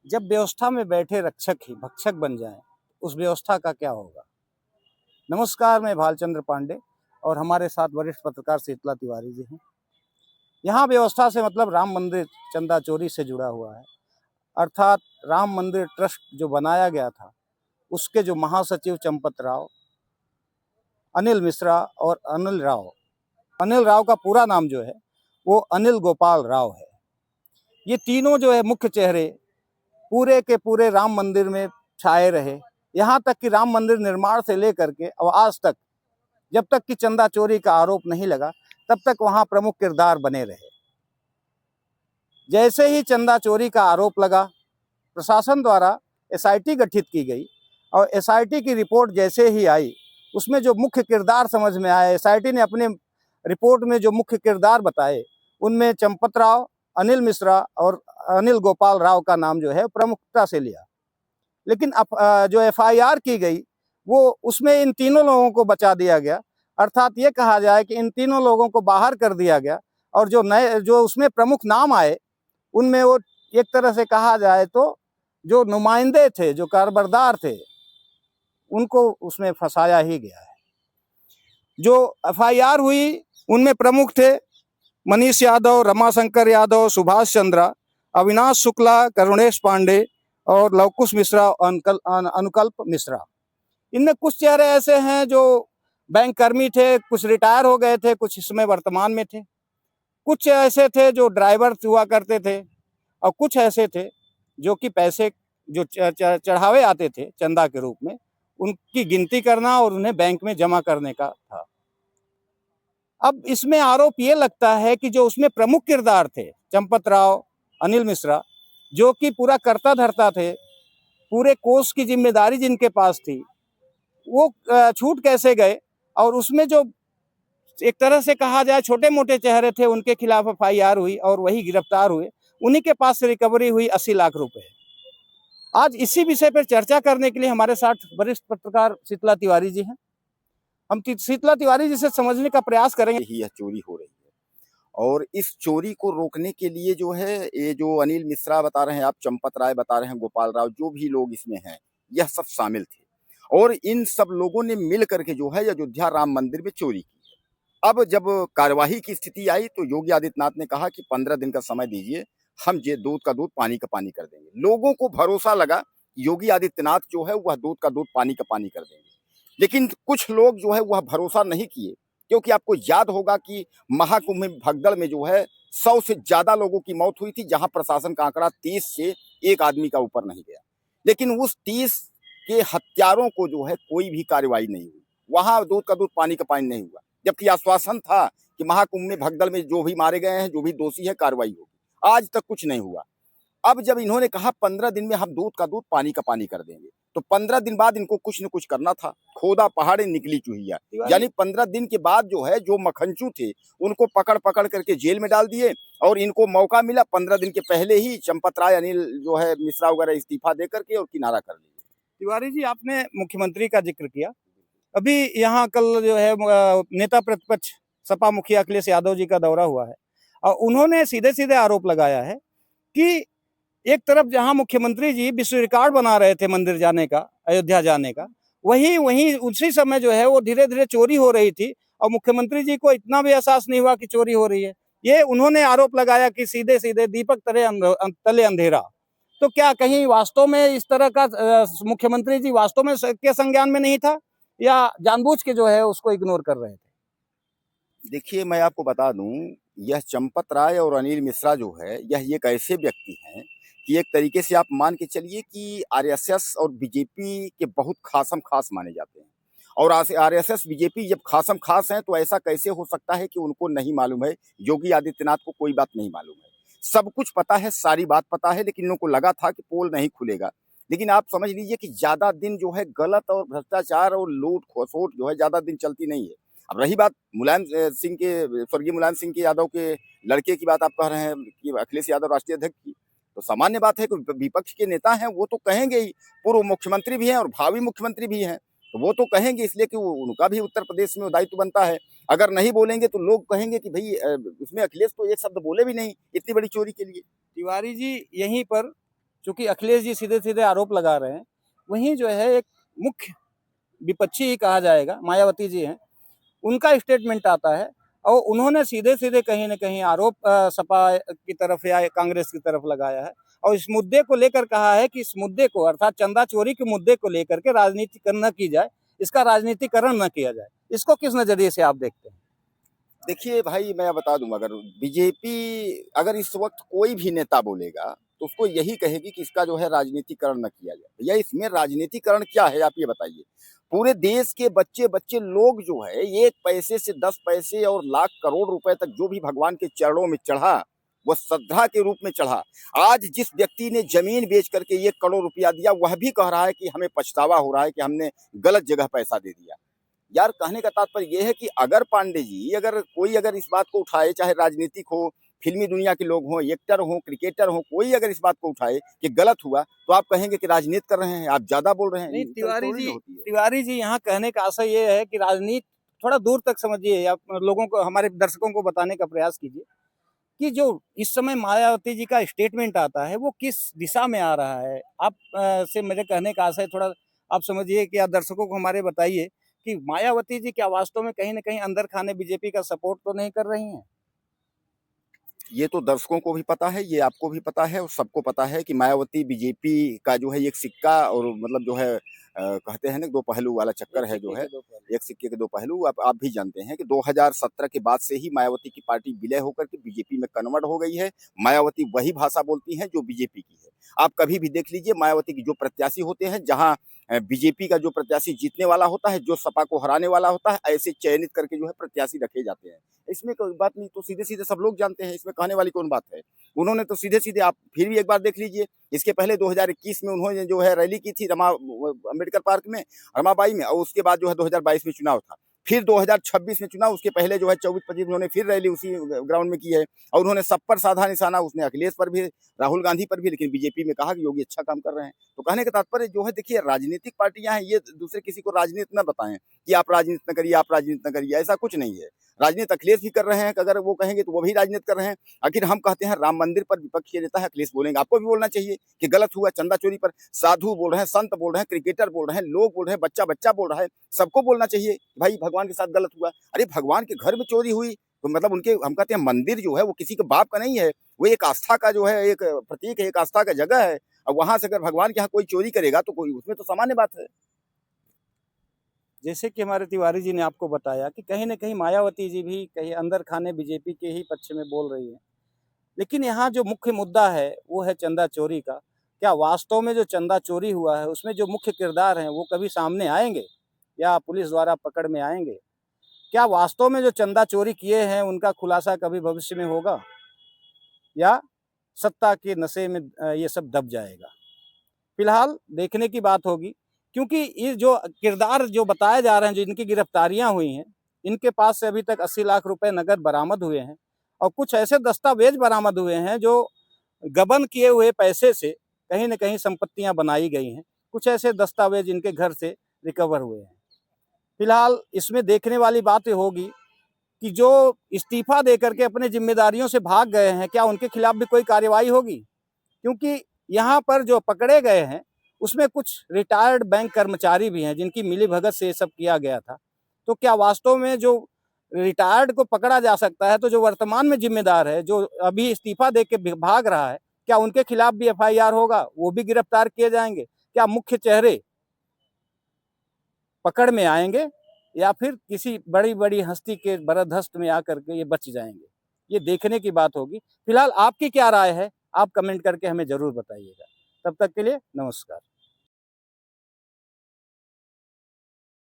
जब व्यवस्था में बैठे रक्षक ही भक्षक बन जाएं, उस व्यवस्था का क्या होगा। नमस्कार, मैं भालचंद्र पांडे और हमारे साथ वरिष्ठ पत्रकार शीतला तिवारी जी हैं। यहाँ व्यवस्था से मतलब राम मंदिर चंदा चोरी से जुड़ा हुआ है। अर्थात राम मंदिर ट्रस्ट जो बनाया गया था, उसके जो महासचिव चंपत राव, अनिल मिश्रा और अनिल राव का पूरा नाम जो है वो अनिल गोपाल राव है। ये तीनों जो है मुख्य चेहरे पूरे के पूरे राम मंदिर में छाए रहे। यहाँ तक कि राम मंदिर निर्माण से लेकर के और आज तक, जब तक कि चंदा चोरी का आरोप नहीं लगा, तब तक वहाँ प्रमुख किरदार बने रहे। जैसे ही चंदा चोरी का आरोप लगा, प्रशासन द्वारा एसआईटी गठित की गई और एसआईटी की रिपोर्ट जैसे ही आई, उसमें जो मुख्य किरदार समझ में आया, एसआईटी ने अपने रिपोर्ट में जो मुख्य किरदार बताए, उनमें चंपत राव, अनिल मिश्रा और अनिल गोपाल राव का नाम जो है प्रमुखता से लिया। लेकिन जो एफआईआर की गई, वो उसमें इन तीनों लोगों को बचा दिया गया। अर्थात ये कहा जाए कि इन तीनों लोगों को बाहर कर दिया गया और जो उसमें प्रमुख नाम आए, उनमें वो एक तरह से कहा जाए तो जो नुमाइंदे थे, जो कारबरदार थे, उनको उसमें फंसाया ही गया है। जो एफआईआर हुई उनमें प्रमुख थे मनीष यादव, रमाशंकर यादव, सुभाष चंद्रा, अविनाश शुक्ला, करुणेश पांडे और लवकुश मिश्रा, अनुकल्प मिश्रा। इनमें कुछ चेहरे ऐसे हैं जो बैंक कर्मी थे, कुछ रिटायर हो गए थे, कुछ इसमें वर्तमान में थे। कुछ ऐसे थे जो ड्राइवर हुआ करते थे और कुछ ऐसे थे जो कि पैसे जो चढ़ावे आते थे चंदा के रूप में, उनकी गिनती करना और उन्हें बैंक में जमा करने का था। अब इसमें आरोप ये लगता है कि जो उसमें प्रमुख किरदार थे, चंपत राव, अनिल मिश्रा, जो कि पूरा करता धरता थे, पूरे कोष की जिम्मेदारी जिनके पास थी, वो छूट कैसे गए। और उसमें जो एक तरह से कहा जाए छोटे मोटे चेहरे थे, उनके खिलाफ एफआईआर हुई और वही गिरफ्तार हुए। उन्हीं के पास से रिकवरी हुई 80 लाख रुपए। आज इसी विषय पर चर्चा करने के लिए हमारे साथ वरिष्ठ पत्रकार शीतला तिवारी जी हैं। हम शीतला तिवारी जी से समझने का प्रयास करेंगे। यह चोरी हो रही है और इस चोरी को रोकने के लिए जो है, ये जो अनिल मिश्रा बता रहे हैं आप, चंपत राय बता रहे हैं, गोपाल राव, जो भी लोग इसमें हैं, यह सब शामिल थे और इन सब लोगों ने मिल करके जो है अयोध्या राम मंदिर में चोरी की है। अब जब कार्यवाही की स्थिति आई तो योगी आदित्यनाथ ने कहा कि 15 दिन का समय दीजिए, हम ये दूध का दूध पानी का पानी कर देंगे। लोगों को भरोसा लगा योगी आदित्यनाथ जो है वह दूध का दूध पानी का पानी कर देंगे, लेकिन कुछ लोग जो है वह भरोसा नहीं किए, क्योंकि आपको याद होगा कि महाकुंभ में भगदड़ में जो है 100 से ज्यादा लोगों की मौत हुई थी, जहां प्रशासन का आंकड़ा 30 से एक आदमी का ऊपर नहीं गया। लेकिन उस 30 के हत्यारों को जो है कोई भी कार्रवाई नहीं हुई, वहां दूध का दूध पानी का पानी नहीं हुआ, जबकि आश्वासन था कि महाकुंभ में भगदड़ में जो भी मारे गए हैं, जो भी दोषी है, कार्रवाई होगी। आज तक कुछ नहीं हुआ। अब जब इन्होंने कहा 15 दिन में हम दूध का दूध पानी का पानी कर देंगे, तो 15 दिन बाद इनको कुछ न कुछ करना था। खोदा पहाड़े निकली चूहिया, यानी 15 दिन के बाद जो है जो मखंचू थे उनको पकड़ पकड़ करके जेल में डाल दिए और इनको मौका मिला 15 दिन के पहले ही चंपत राय, अनिल जो है मिश्रा वगैरह इस्तीफा दे करके और किनारा कर लिए। तिवारी जी, आपने मुख्यमंत्री का जिक्र किया। अभी यहाँ कल जो है नेता प्रतिपक्ष सपा मुखिया अखिलेश यादव जी का दौरा हुआ है और उन्होंने सीधे सीधे आरोप लगाया है कि एक तरफ जहां मुख्यमंत्री जी विश्व रिकॉर्ड बना रहे थे मंदिर जाने का, अयोध्या जाने का, वहीं उसी समय जो है वो धीरे धीरे चोरी हो रही थी और मुख्यमंत्री जी को इतना भी एहसास नहीं हुआ कि चोरी हो रही है। ये उन्होंने आरोप लगाया कि सीधे सीधे दीपक तले अंधेरा। तो क्या कहीं वास्तव में इस तरह का मुख्यमंत्री जी वास्तव में के संज्ञान में नहीं था या जानबूझ के जो है उसको इग्नोर कर रहे थे? देखिए, मैं आपको बता दूं, यह चंपत राय और अनिल मिश्रा जो है, यह एक ऐसे व्यक्ति हैं कि एक तरीके से आप मान के चलिए कि आरएसएस और बीजेपी के बहुत खासम खास माने जाते हैं। और आरएसएस बीजेपी जब खासम खास हैं तो ऐसा कैसे हो सकता है कि उनको नहीं मालूम है, योगी आदित्यनाथ को कोई बात नहीं मालूम है। सब कुछ पता है, सारी बात पता है, लेकिन इनको लगा था कि पोल नहीं खुलेगा। लेकिन आप समझ लीजिए कि ज्यादा दिन जो है गलत और भ्रष्टाचार और लूट खसोट जो है ज्यादा दिन चलती नहीं है। अब रही बात स्वर्गीय मुलायम सिंह के यादव के लड़के की बात आप कह रहे हैं कि अखिलेश यादव राष्ट्रीय अध्यक्ष की, तो सामान्य बात है कि विपक्ष के नेता हैं वो तो कहेंगे ही, पूर्व मुख्यमंत्री भी हैं और भावी मुख्यमंत्री भी हैं, तो वो तो कहेंगे, इसलिए कि उनका भी उत्तर प्रदेश में दायित्व बनता है। अगर नहीं बोलेंगे तो लोग कहेंगे कि भाई उसमें अखिलेश तो एक शब्द बोले भी नहीं इतनी बड़ी चोरी के लिए। तिवारी जी, यहीं पर चूंकि अखिलेश जी सीधे सीधे आरोप लगा रहे हैं, वहीं जो है एक मुख्य विपक्षी ही कहा जाएगा, मायावती जी हैं, उनका स्टेटमेंट आता है और उन्होंने सीधे सीधे कहीं ना कहीं आरोप सपा की तरफ या कांग्रेस की तरफ लगाया है और इस मुद्दे को लेकर कहा है कि इस मुद्दे को, अर्थात चंदा चोरी के मुद्दे को लेकर के राजनीतिकरण न की जाए, इसका राजनीतिकरण न किया जाए। इसको किस नजरिए से आप देखते हैं? देखिए भाई, मैं बता दूं, अगर बीजेपी अगर इस वक्त कोई भी नेता बोलेगा तो उसको यही कहेगी कि इसका जो है राजनीतिकरण न किया जाए। भैया, इसमें राजनीतिकरण क्या है, आप ये बताइए। पूरे देश के बच्चे बच्चे लोग जो है 1 पैसे से 10 पैसे और लाख करोड़ रुपए तक जो भी भगवान के चरणों में चढ़ा, वो श्रद्धा के रूप में चढ़ा। आज जिस व्यक्ति ने जमीन बेच करके 1 करोड़ रुपया दिया, वह भी कह रहा है कि हमें पछतावा हो रहा है कि हमने गलत जगह पैसा दे दिया। यार, कहने का तात्पर्य यह है कि अगर पांडे जी, अगर कोई अगर इस बात को उठाए, चाहे राजनीतिक हो, फिल्मी दुनिया के लोग हों, एक्टर हों, क्रिकेटर हों, कोई अगर इस बात को उठाए कि गलत हुआ, तो आप कहेंगे कि राजनीति कर रहे हैं, आप ज्यादा बोल रहे हैं। नहीं, होती है। तिवारी जी यहाँ कहने का आशय ये है कि राजनीति थोड़ा दूर तक समझिए, आप लोगों को, हमारे दर्शकों को बताने का प्रयास कीजिए कि जो इस समय मायावती जी का स्टेटमेंट आता है वो किस दिशा में आ रहा है। आप से मेरे कहने का आशय थोड़ा आप समझिए कि आप दर्शकों को हमारे बताइए कि मायावती जी क्या वास्तव में कहीं ना कहीं अंदर खाने बीजेपी का सपोर्ट तो नहीं कर रही हैं? ये तो दर्शकों को भी पता है, ये आपको भी पता है और सबको पता है कि मायावती बीजेपी का जो है एक सिक्का, और मतलब जो है कहते हैं ना, 2 पहलू वाला चक्कर है जो है, एक सिक्के के 2 पहलू। आप भी जानते हैं कि 2017 के बाद से ही मायावती की पार्टी विलय होकर के बीजेपी में कन्वर्ट हो गई है। मायावती वही भाषा बोलती हैं जो बीजेपी की है। आप कभी भी देख लीजिए, मायावती की जो प्रत्याशी होते हैं, जहां बीजेपी का जो प्रत्याशी जीतने वाला होता है, जो सपा को हराने वाला होता है, ऐसे चयनित करके जो है प्रत्याशी रखे जाते हैं। इसमें कोई बात नहीं, तो सीधे-सीधे सब लोग जानते हैं, इसमें कहने वाली कौन बात है। उन्होंने तो सीधे-सीधे, आप फिर भी एक बार देख लीजिए, इसके पहले 2021 में उन्होंने जो है रैली की थी अम्बेडकर पार्क में, रमाबाई में, और उसके बाद जो है 2022 में चुनाव था। फिर 2026 में चुनाव, उसके पहले जो है 24-25 उन्होंने फिर रैली उसी ग्राउंड में की है, और उन्होंने सब पर साधा निशाना, उसने अखिलेश पर भी, राहुल गांधी पर भी, लेकिन बीजेपी में कहा कि योगी अच्छा काम कर रहे हैं। तो कहने का तात्पर्य जो है, देखिए, राजनीतिक पार्टियां हैं, ये दूसरे किसी को राजनीति न बताएं कि आप राजनीति न करिए, आप राजनीति न करिए, ऐसा कुछ नहीं है। राजनीति अखिलेश भी कर रहे हैं, अगर वो कहेंगे तो वो भी राजनीति कर रहे हैं। आखिर हम कहते हैं राम मंदिर पर विपक्ष के नेता है, अखिलेश बोलेंगे, आपको भी बोलना चाहिए कि गलत हुआ। चंदा चोरी पर साधु बोल रहे हैं, संत बोल रहे हैं, क्रिकेटर बोल रहे हैं, लोग बोल रहे हैं, बच्चा बच्चा बोल रहा है, सबको बोलना चाहिए भाई भगवान के साथ गलत हुआ। अरे, भगवान के घर में चोरी हुई तो मतलब उनके, हम कहते हैं मंदिर जो है वो किसी के बाप का नहीं है, वो एक आस्था का जो है एक प्रतीक है, एक आस्था का जगह है। अब वहां से अगर भगवान के यहाँ कोई चोरी करेगा तो कोई, उसमें तो सामान्य बात है। जैसे कि हमारे तिवारी जी ने आपको बताया कि कहीं ना कहीं मायावती जी भी कहीं अंदर खाने बीजेपी के ही पक्ष में बोल रही है, लेकिन यहाँ जो मुख्य मुद्दा है वो है चंदा चोरी का। क्या वास्तव में जो चंदा चोरी हुआ है उसमें जो मुख्य किरदार हैं वो कभी सामने आएंगे या पुलिस द्वारा पकड़ में आएंगे? क्या वास्तव में जो चंदा चोरी किए हैं उनका खुलासा कभी भविष्य में होगा, या सत्ता के नशे में ये सब दब जाएगा? फिलहाल देखने की बात होगी, क्योंकि ये जो किरदार जो बताए जा रहे हैं, जो इनकी गिरफ्तारियां हुई हैं, इनके पास से अभी तक 80 लाख रुपए नगद बरामद हुए हैं और कुछ ऐसे दस्तावेज बरामद हुए हैं जो गबन किए हुए पैसे से कहीं न कहीं संपत्तियां बनाई गई हैं। कुछ ऐसे दस्तावेज इनके घर से रिकवर हुए हैं। फिलहाल इसमें देखने वाली बात ये होगी कि जो इस्तीफा देकर के अपने जिम्मेदारियों से भाग गए हैं, क्या उनके खिलाफ भी कोई कार्रवाई होगी? क्योंकि यहाँ पर जो पकड़े गए हैं उसमें कुछ रिटायर्ड बैंक कर्मचारी भी हैं जिनकी मिलीभगत से ये सब किया गया था। तो क्या वास्तव में जो रिटायर्ड को पकड़ा जा सकता है, तो जो वर्तमान में जिम्मेदार है, जो अभी इस्तीफा दे के भाग रहा है, क्या उनके खिलाफ भी एफआईआर होगा, वो भी गिरफ्तार किए जाएंगे? क्या मुख्य चेहरे पकड़ में आएंगे या फिर किसी बड़ी बड़ी हस्ती के बरदहस्त में आकर के ये बच जाएंगे? ये देखने की बात होगी। फिलहाल आपकी क्या राय है, आप कमेंट करके हमें जरूर बताइएगा। तब तक के लिए नमस्कार।